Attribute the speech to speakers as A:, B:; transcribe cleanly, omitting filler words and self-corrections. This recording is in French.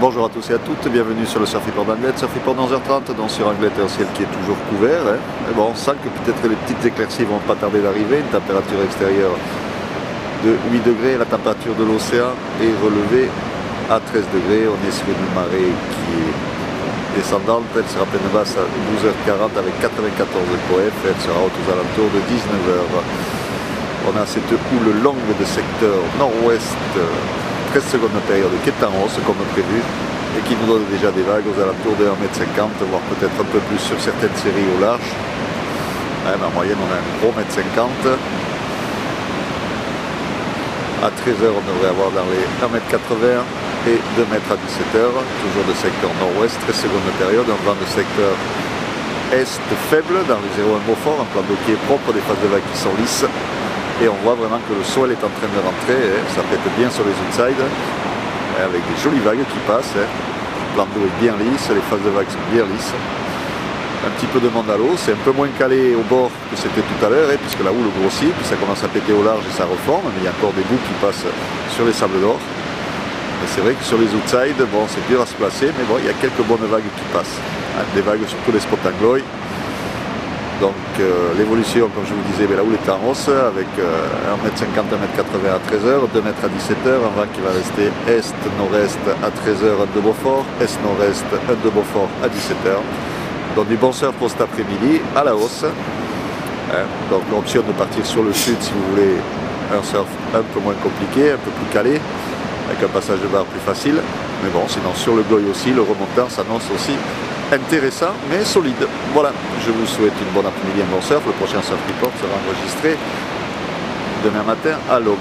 A: Bonjour à tous et à toutes, bienvenue sur le Surf Report d'Anglet. Surf Report dans 11h30, donc sur Anglet un ciel qui est toujours couvert. Mais bon, on sent que peut-être les petites éclaircies vont pas tarder d'arriver. Une température extérieure de 8 degrés, la température de l'océan est relevée à 13 degrés. On est sur une marée qui est descendante, elle sera pleine basse à 12h40 avec 94 POF, elle sera haute aux alentours de 19h. On a cette houle longue de secteur nord-ouest, 13 secondes de période qui est en hausse comme prévu et qui nous donne déjà des vagues aux alentours de 1,50 m, voire peut-être un peu plus sur certaines séries au large. En moyenne on a un gros 1,50 m. À 13h on devrait avoir dans les 1,80 m et 2 m à 17h, toujours de secteur nord-ouest, 13 secondes de période, un vent de secteur est faible dans les 0,1 Beaufort, un plan d'eau qui est propre, des phases de vagues qui sont lisses. Et on voit vraiment que le swell est en train de rentrer, ça pète bien sur les outsides, avec des jolies vagues qui passent. Le plan d'eau est bien lisse, les phases de vagues sont bien lisses. Un petit peu de monde à l'eau, c'est un peu moins calé au bord que c'était tout à l'heure, puisque la houle grossit, puis ça commence à péter au large et ça reforme, mais il y a encore des bouts qui passent sur les sables d'or. Et c'est vrai que sur les outsides, bon, c'est dur à se placer, mais bon, il y a quelques bonnes vagues qui passent. Des vagues sur tous les spots anglois. Donc l'évolution, comme je vous disais, la houle est en hausse avec 1,50 m, 1,80 m à 13h, 2 m à 17h, un vent qui va rester est-nord-est à 13h, 1 de Beaufort, est-nord-est, 1 de Beaufort à 17h. Donc du bon surf pour cet après-midi, à la hausse. Donc l'option de partir sur le sud si vous voulez un surf un peu moins compliqué, un peu plus calé, avec un passage de barre plus facile. Mais bon, sinon sur le Goy aussi, le remontant s'annonce aussi intéressant mais solide. Voilà, je vous souhaite une bonne après-midi, un bon surf. Le prochain Surf Report sera enregistré demain matin à l'aube.